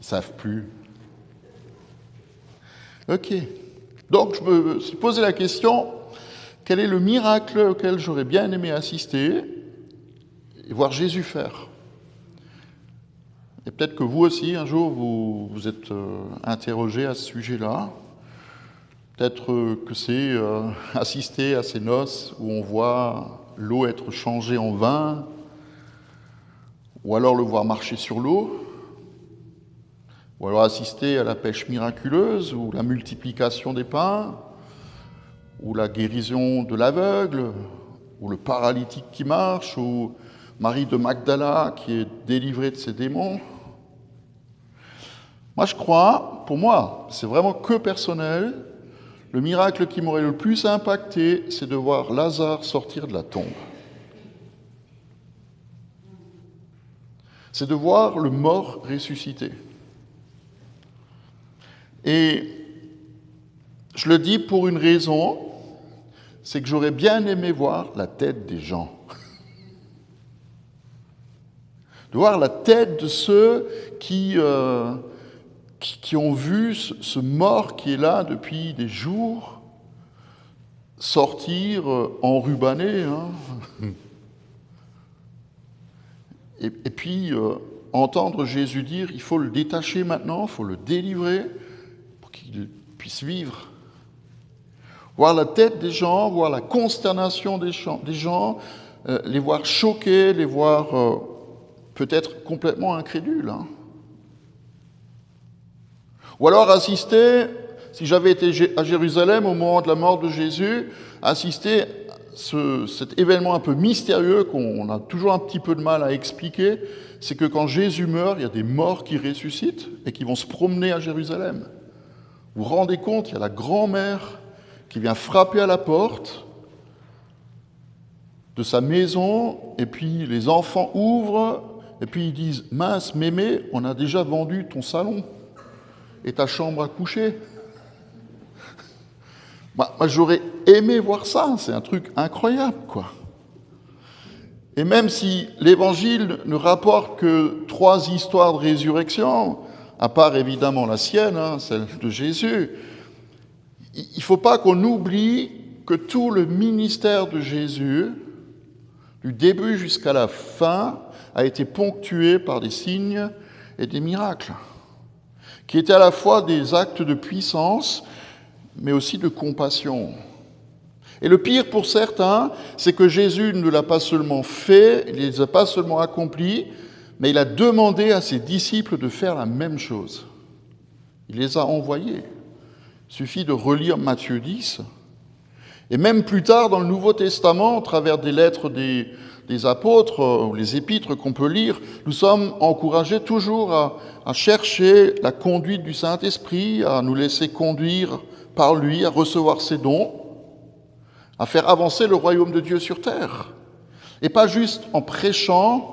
ne savent plus. Ok. Donc, je me suis posé la question, quel est le miracle auquel j'aurais bien aimé assister et voir Jésus faire? Et peut-être que vous aussi, un jour, vous êtes interrogé à ce sujet-là. Peut-être que c'est assister à ces noces où on voit l'eau être changée en vin, ou alors le voir marcher sur l'eau, ou alors assister à la pêche miraculeuse, ou la multiplication des pains, ou la guérison de l'aveugle, ou le paralytique qui marche, ou Marie de Magdala qui est délivrée de ses démons. Moi, je crois, pour moi, c'est vraiment que personnel, le miracle qui m'aurait le plus impacté, c'est de voir Lazare sortir de la tombe. C'est de voir le mort ressusciter. Et je le dis pour une raison, c'est que j'aurais bien aimé voir la tête des gens. De voir la tête de ceux qui ont vu ce mort qui est là depuis des jours sortir enrubanné. Et puis entendre Jésus dire, il faut le détacher maintenant, il faut le délivrer pour qu'il puisse vivre. Voir la tête des gens, voir la consternation des gens, les voir choqués, les voir peut-être complètement incrédules. Ou alors assister, si j'avais été à Jérusalem au moment de la mort de Jésus, assister à cet événement un peu mystérieux qu'on a toujours un petit peu de mal à expliquer, c'est que quand Jésus meurt, il y a des morts qui ressuscitent et qui vont se promener à Jérusalem. Vous vous rendez compte, il y a la grand-mère qui vient frapper à la porte de sa maison, et puis les enfants ouvrent, et puis ils disent « Mince, mémé, on a déjà vendu ton salon et ta chambre à coucher. » Moi, j'aurais aimé voir ça, c'est un truc incroyable, quoi. Et même si l'Évangile ne rapporte que 3 histoires de résurrection, à part évidemment la sienne, celle de Jésus, il ne faut pas qu'on oublie que tout le ministère de Jésus, du début jusqu'à la fin, a été ponctué par des signes et des miracles, qui étaient à la fois des actes de puissance, mais aussi de compassion. Et le pire pour certains, c'est que Jésus ne l'a pas seulement fait, il ne les a pas seulement accomplis, mais il a demandé à ses disciples de faire la même chose. Il les a envoyés. Il suffit de relire Matthieu 10. Et même plus tard, dans le Nouveau Testament, à travers des lettres des apôtres, ou les épîtres qu'on peut lire, nous sommes encouragés toujours à chercher la conduite du Saint-Esprit, à nous laisser conduire par lui, à recevoir ses dons, à faire avancer le royaume de Dieu sur terre. Et pas juste en prêchant,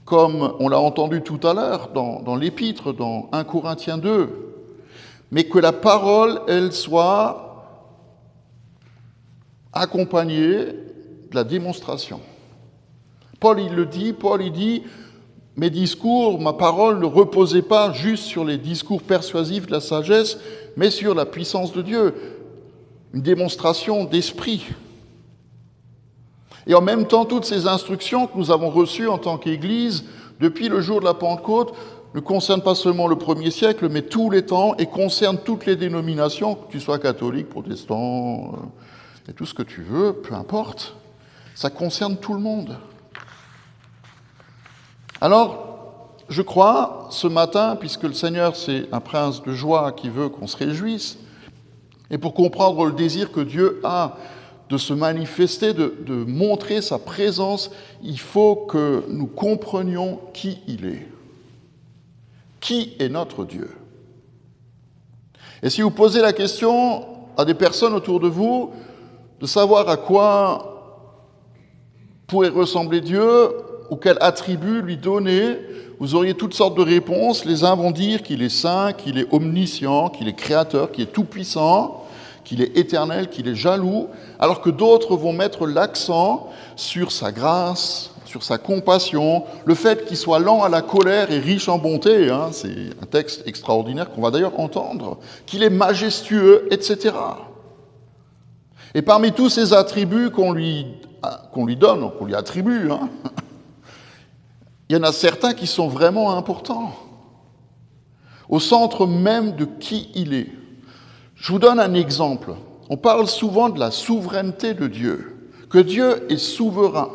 comme on l'a entendu tout à l'heure dans l'épître, dans 1 Corinthiens 2, mais que la parole, elle, soit accompagnée de la démonstration. Paul, il dit, mes discours, ma parole ne reposait pas juste sur les discours persuasifs de la sagesse, mais sur la puissance de Dieu, une démonstration d'esprit. Et en même temps, toutes ces instructions que nous avons reçues en tant qu'Église, depuis le jour de la Pentecôte, ne concernent pas seulement le 1er siècle, mais tous les temps, et concernent toutes les dénominations, que tu sois catholique, protestant, et tout ce que tu veux, peu importe. Ça concerne tout le monde. Alors, je crois, ce matin, puisque le Seigneur, c'est un prince de joie qui veut qu'on se réjouisse, et pour comprendre le désir que Dieu a de se manifester, de montrer sa présence, il faut que nous comprenions qui il est. Qui est notre Dieu? Et si vous posez la question à des personnes autour de vous, de savoir à quoi pourrait ressembler Dieu, ou quel attribut lui donner, vous auriez toutes sortes de réponses. Les uns vont dire qu'il est saint, qu'il est omniscient, qu'il est créateur, qu'il est tout-puissant, qu'il est éternel, qu'il est jaloux, alors que d'autres vont mettre l'accent sur sa grâce, sur sa compassion, le fait qu'il soit lent à la colère et riche en bonté, hein, c'est un texte extraordinaire qu'on va d'ailleurs entendre, qu'il est majestueux, etc. Et parmi tous ces attributs qu'on lui donne, qu'on lui attribue, hein, il y en a certains qui sont vraiment importants, au centre même de qui il est. Je vous donne un exemple. On parle souvent de la souveraineté de Dieu, que Dieu est souverain.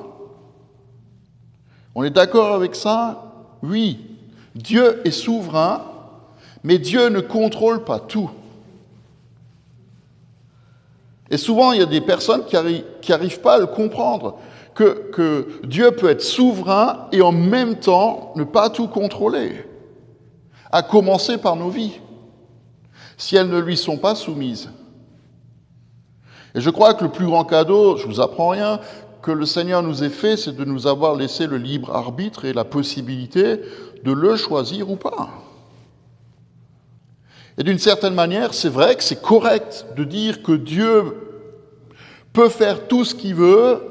On est d'accord avec ça? Oui, Dieu est souverain, mais Dieu ne contrôle pas tout. Et souvent, il y a des personnes qui n'arrivent pas à le comprendre, que Dieu peut être souverain et en même temps ne pas tout contrôler, à commencer par nos vies, si elles ne lui sont pas soumises. Et je crois que le plus grand cadeau, je ne vous apprends rien, que le Seigneur nous ait fait, c'est de nous avoir laissé le libre arbitre et la possibilité de le choisir ou pas. Et d'une certaine manière, c'est vrai que c'est correct de dire que Dieu peut faire tout ce qu'il veut,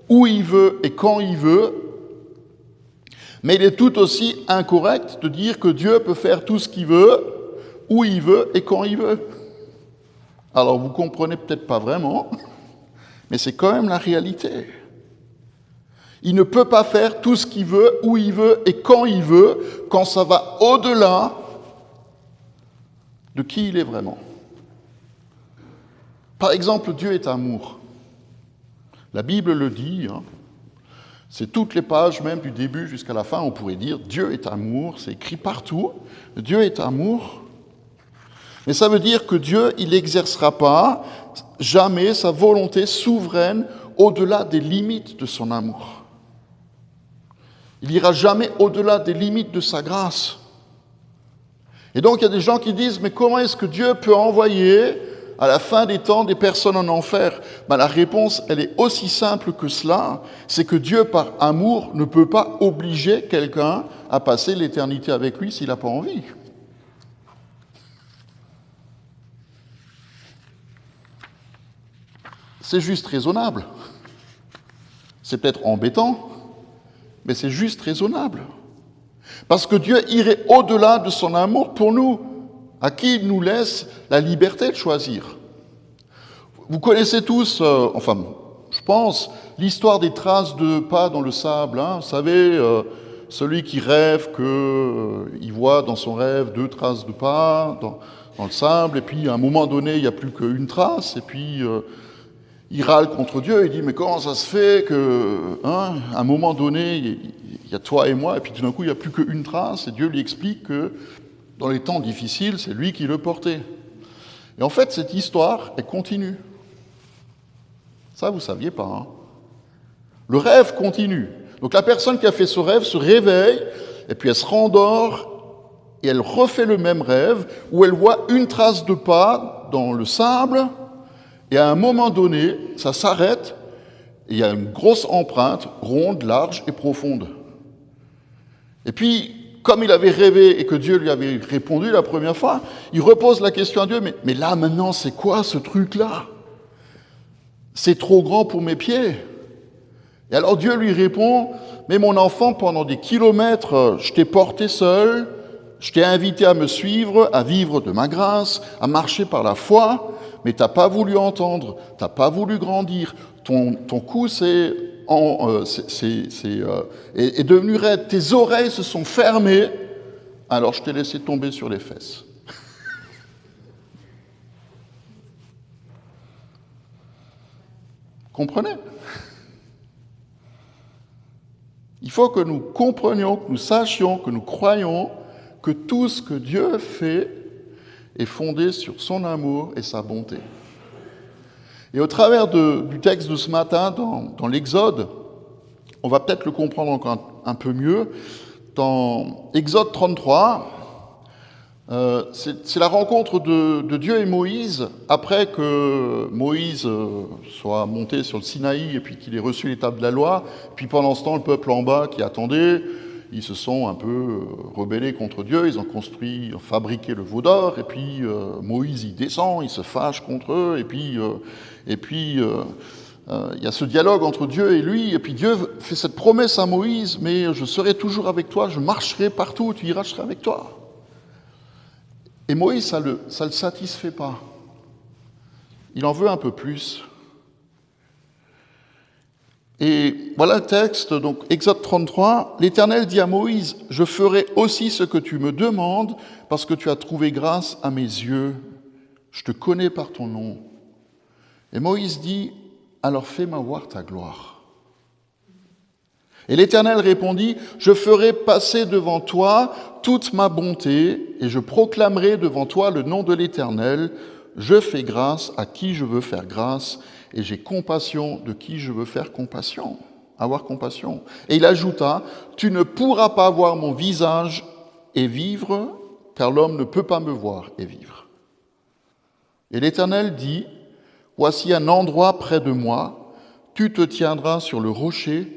où il veut et quand il veut, mais il est tout aussi incorrect de dire que Dieu peut faire tout ce qu'il veut, où il veut et quand il veut. Alors vous ne comprenez peut-être pas vraiment, mais c'est quand même la réalité. Il ne peut pas faire tout ce qu'il veut, où il veut et quand il veut, quand ça va au-delà de qui il est vraiment. Par exemple, Dieu est amour. La Bible le dit, hein. C'est toutes les pages, même du début jusqu'à la fin, on pourrait dire Dieu est amour, c'est écrit partout, Dieu est amour. Mais ça veut dire que Dieu, il n'exercera pas jamais sa volonté souveraine au-delà des limites de son amour. Il n'ira jamais au-delà des limites de sa grâce. Et donc il y a des gens qui disent, mais comment est-ce que Dieu peut envoyer à la fin des temps des personnes en enfer? La réponse, elle est aussi simple que cela, c'est que Dieu, par amour, ne peut pas obliger quelqu'un à passer l'éternité avec lui s'il n'a pas envie. C'est juste raisonnable. C'est peut-être embêtant, mais c'est juste raisonnable. Parce que Dieu irait au-delà de son amour pour nous, à qui il nous laisse la liberté de choisir. Vous connaissez tous, je pense, l'histoire des traces de pas dans le sable. Hein. Vous savez, celui qui rêve qu'il voit dans son rêve 2 traces de pas dans le sable, et puis à un moment donné, il n'y a plus qu'une trace, et puis il râle contre Dieu, il dit, mais comment ça se fait que, à un moment donné, il y a toi et moi, et puis tout d'un coup, il n'y a plus qu'une trace, et Dieu lui explique que dans les temps difficiles, c'est lui qui le portait. Et en fait, cette histoire, elle continue. Ça, vous ne saviez pas. Hein. Le rêve continue. Donc la personne qui a fait ce rêve se réveille, et puis elle se rendort, et elle refait le même rêve, où elle voit une trace de pas dans le sable, et à un moment donné, ça s'arrête, et il y a une grosse empreinte, ronde, large et profonde. Et puis, comme il avait rêvé et que Dieu lui avait répondu la première fois, il repose la question à Dieu, mais là, maintenant, c'est quoi ce truc-là? C'est trop grand pour mes pieds. Et alors Dieu lui répond, mais mon enfant, pendant des kilomètres, je t'ai porté seul, je t'ai invité à me suivre, à vivre de ma grâce, à marcher par la foi, mais tu n'as pas voulu entendre, tu n'as pas voulu grandir, ton cou est devenu raide, tes oreilles se sont fermées, alors je t'ai laissé tomber sur les fesses. Comprenez? Il faut que nous comprenions, que nous sachions, que nous croyions que tout ce que Dieu fait est fondé sur son amour et sa bonté. Et au travers du texte de ce matin, dans l'Exode, on va peut-être le comprendre encore un peu mieux. Dans Exode 33, c'est la rencontre de Dieu et Moïse, après que Moïse soit monté sur le Sinaï et puis qu'il ait reçu les tables de la loi. Puis pendant ce temps, le peuple en bas qui attendait, ils se sont un peu rebellés contre Dieu, ils ont fabriqué le veau d'or, et puis Moïse il descend, il se fâche contre eux, et puis il y a ce dialogue entre Dieu et lui, et puis Dieu fait cette promesse à Moïse, mais je serai toujours avec toi, je marcherai partout où tu iras, je serai avec toi. Et Moïse, ça le satisfait pas. Il en veut un peu plus. Et voilà le texte, donc Exode 33, l'Éternel dit à Moïse, « Je ferai aussi ce que tu me demandes, parce que tu as trouvé grâce à mes yeux. Je te connais par ton nom. » Et Moïse dit, « Alors fais-moi voir ta gloire. » Et l'Éternel répondit, « Je ferai passer devant toi toute ma bonté, et je proclamerai devant toi le nom de l'Éternel. Je fais grâce à qui je veux faire grâce, et j'ai compassion de qui je veux faire compassion. » Avoir compassion. Et il ajouta, « Tu ne pourras pas voir mon visage et vivre, car l'homme ne peut pas me voir et vivre. » Et l'Éternel dit, « Voici un endroit près de moi, tu te tiendras sur le rocher,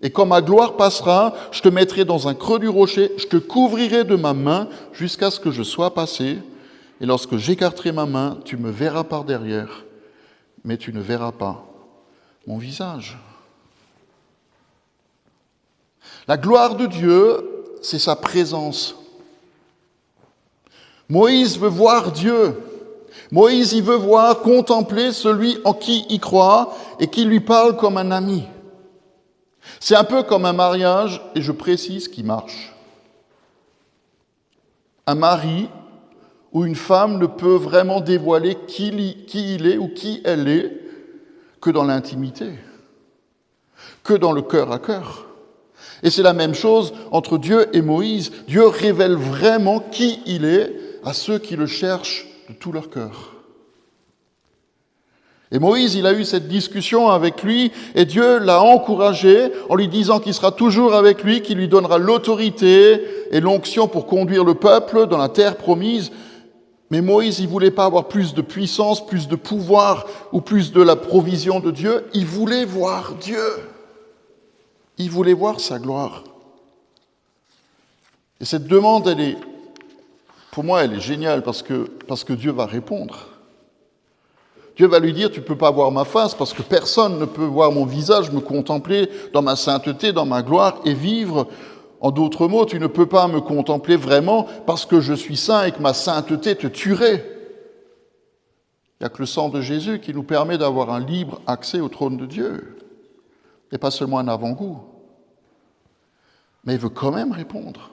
et quand ma gloire passera, je te mettrai dans un creux du rocher, je te couvrirai de ma main jusqu'à ce que je sois passé, et lorsque j'écarterai ma main, tu me verras par derrière, mais tu ne verras pas mon visage. » La gloire de Dieu, c'est sa présence. Moïse veut voir Dieu. Moïse, il veut voir, contempler celui en qui il croit et qui lui parle comme un ami. C'est un peu comme un mariage, et je précise, qui marche. Un mari où une femme ne peut vraiment dévoiler qui il est ou qui elle est que dans l'intimité, que dans le cœur à cœur. Et c'est la même chose entre Dieu et Moïse. Dieu révèle vraiment qui il est à ceux qui le cherchent de tout leur cœur. Et Moïse, il a eu cette discussion avec lui, et Dieu l'a encouragé en lui disant qu'il sera toujours avec lui, qu'il lui donnera l'autorité et l'onction pour conduire le peuple dans la terre promise. Mais Moïse, il ne voulait pas avoir plus de puissance, plus de pouvoir ou plus de la provision de Dieu. Il voulait voir Dieu. Il voulait voir sa gloire. Et cette demande, pour moi, elle est géniale parce que Dieu va répondre. Dieu va lui dire, tu ne peux pas voir ma face parce que personne ne peut voir mon visage, me contempler dans ma sainteté, dans ma gloire et vivre. En d'autres mots, tu ne peux pas me contempler vraiment parce que je suis saint et que ma sainteté te tuerait. Il n'y a que le sang de Jésus qui nous permet d'avoir un libre accès au trône de Dieu. Et pas seulement un avant-goût. Mais il veut quand même répondre.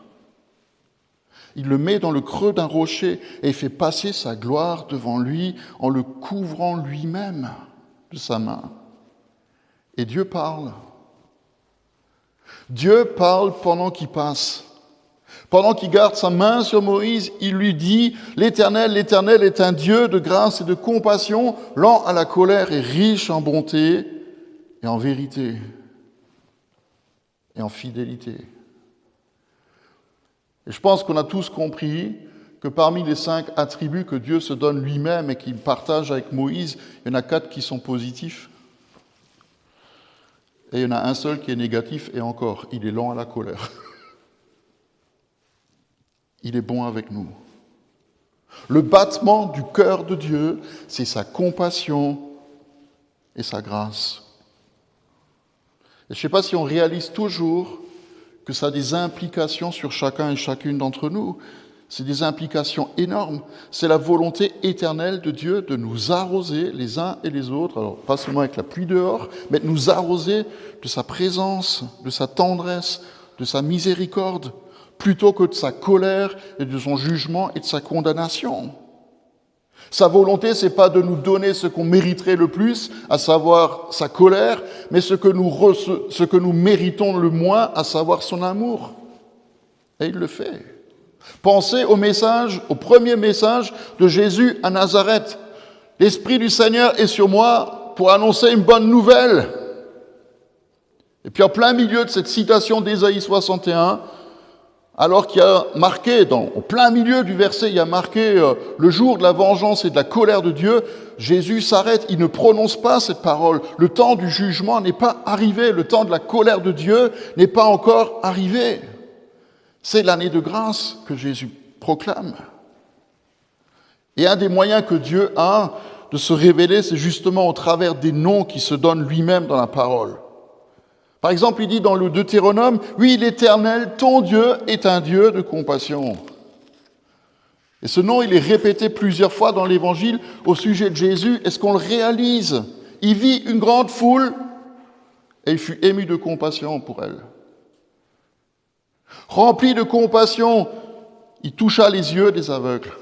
Il le met dans le creux d'un rocher et fait passer sa gloire devant lui en le couvrant lui-même de sa main. Et Dieu parle. Dieu parle pendant qu'il passe. Pendant qu'il garde sa main sur Moïse, il lui dit « L'Éternel est un Dieu de grâce et de compassion, lent à la colère et riche en bonté et en vérité et en fidélité. » Et je pense qu'on a tous compris que parmi les 5 attributs que Dieu se donne lui-même et qu'il partage avec Moïse, il y en a 4 qui sont positifs. Et il y en a un seul qui est négatif, et encore, il est lent à la colère. Il est bon avec nous. Le battement du cœur de Dieu, c'est sa compassion et sa grâce. Et je ne sais pas si on réalise toujours que ça a des implications sur chacun et chacune d'entre nous. C'est des implications énormes. C'est la volonté éternelle de Dieu de nous arroser les uns et les autres, alors pas seulement avec la pluie dehors, mais de nous arroser de sa présence, de sa tendresse, de sa miséricorde, plutôt que de sa colère et de son jugement et de sa condamnation. Sa volonté, c'est pas de nous donner ce qu'on mériterait le plus, à savoir sa colère, mais ce que nous méritons le moins, à savoir son amour. Et il le fait. Pensez au premier message de Jésus à Nazareth. L'Esprit du Seigneur est sur moi pour annoncer une bonne nouvelle. Et puis en plein milieu de cette citation d'Ésaïe 61, alors qu'il y a marqué, au plein milieu du verset, il y a marqué le jour de la vengeance et de la colère de Dieu, Jésus s'arrête, il ne prononce pas cette parole. Le temps du jugement n'est pas arrivé, le temps de la colère de Dieu n'est pas encore arrivé. C'est l'année de grâce que Jésus proclame. Et un des moyens que Dieu a de se révéler, c'est justement au travers des noms qu'il se donne lui-même dans la parole. Par exemple, il dit dans le Deutéronome, « Oui, l'Éternel, ton Dieu, est un Dieu de compassion. » Et ce nom, il est répété plusieurs fois dans l'Évangile au sujet de Jésus. Est-ce qu'on le réalise? Il vit une grande foule et il fut ému de compassion pour elle. Rempli de compassion, il toucha les yeux des aveugles.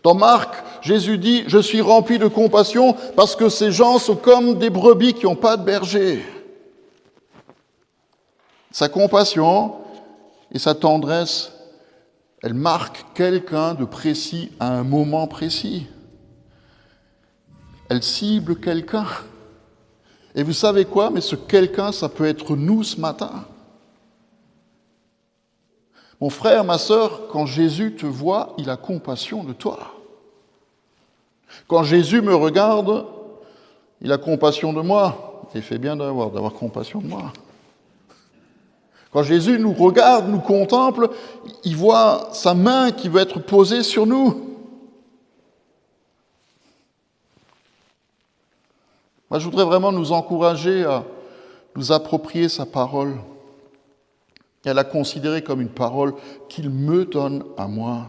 Dans Marc, Jésus dit « Je suis rempli de compassion parce que ces gens sont comme des brebis qui n'ont pas de berger. » Sa compassion et sa tendresse, elle marque quelqu'un de précis à un moment précis. Elle cible quelqu'un. Et vous savez quoi? Mais ce quelqu'un, ça peut être nous ce matin. Mon frère, ma sœur, quand Jésus te voit, il a compassion de toi. Quand Jésus me regarde, il a compassion de moi. Il fait bien d'avoir compassion de moi. Quand Jésus nous regarde, nous contemple, il voit sa main qui veut être posée sur nous. Moi, je voudrais vraiment nous encourager à nous approprier sa parole et à la considérer comme une parole qu'il me donne à moi,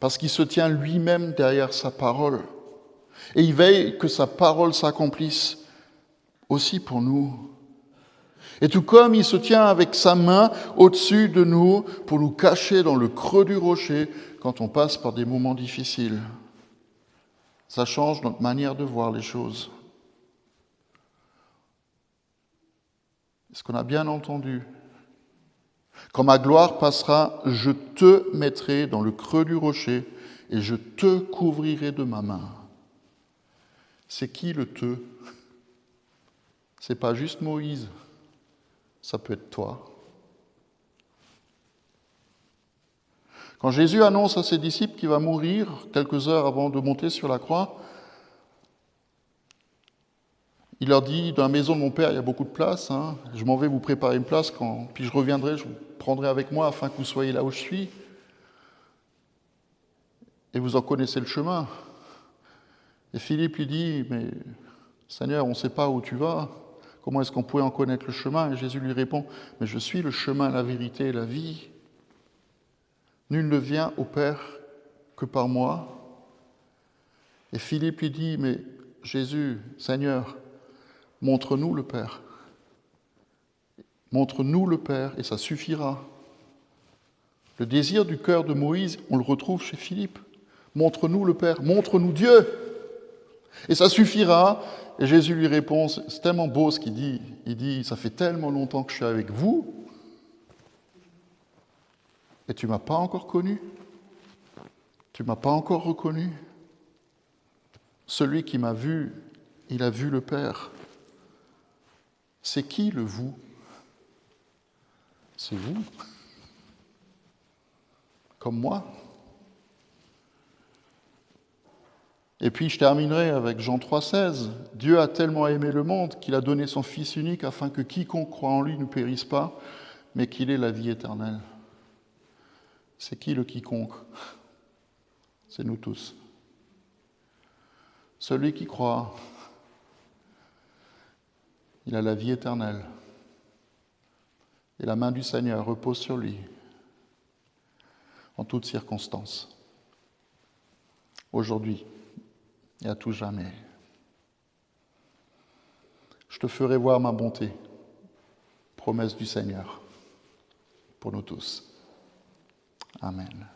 parce qu'il se tient lui-même derrière sa parole. Et il veille que sa parole s'accomplisse aussi pour nous. Et tout comme il se tient avec sa main au-dessus de nous pour nous cacher dans le creux du rocher quand on passe par des moments difficiles. Ça change notre manière de voir les choses. Est-ce qu'on a bien entendu? Quand ma gloire passera, je te mettrai dans le creux du rocher et je te couvrirai de ma main. C'est qui le te? C'est pas juste Moïse, ça peut être toi. Quand Jésus annonce à ses disciples qu'il va mourir quelques heures avant de monter sur la croix, il leur dit, dans la maison de mon Père, il y a beaucoup de place, je m'en vais vous préparer une place, puis je reviendrai, je vous prendrai avec moi afin que vous soyez là où je suis. Et vous en connaissez le chemin. Et Philippe lui dit, mais Seigneur, on ne sait pas où tu vas, comment est-ce qu'on pourrait en connaître le chemin? Et Jésus lui répond, mais je suis le chemin, la vérité et la vie. Nul ne vient au Père que par moi. Et Philippe lui dit, mais Jésus, Seigneur, montre-nous le Père. Montre-nous le Père et ça suffira. Le désir du cœur de Moïse, on le retrouve chez Philippe. Montre-nous le Père, montre-nous Dieu. Et ça suffira. Et Jésus lui répond, c'est tellement beau ce qu'il dit. Il dit, ça fait tellement longtemps que je suis avec vous et tu ne m'as pas encore connu. Tu ne m'as pas encore reconnu. Celui qui m'a vu, il a vu le Père. C'est qui le vous? C'est vous. Comme moi. Et puis je terminerai avec Jean 3,16. Dieu a tellement aimé le monde qu'il a donné son Fils unique afin que quiconque croit en lui ne périsse pas, mais qu'il ait la vie éternelle. C'est qui le quiconque? C'est nous tous. Celui qui croit, il a la vie éternelle. Et la main du Seigneur repose sur lui en toutes circonstances. Aujourd'hui et à tout jamais. Je te ferai voir ma bonté, promesse du Seigneur, pour nous tous. Amen.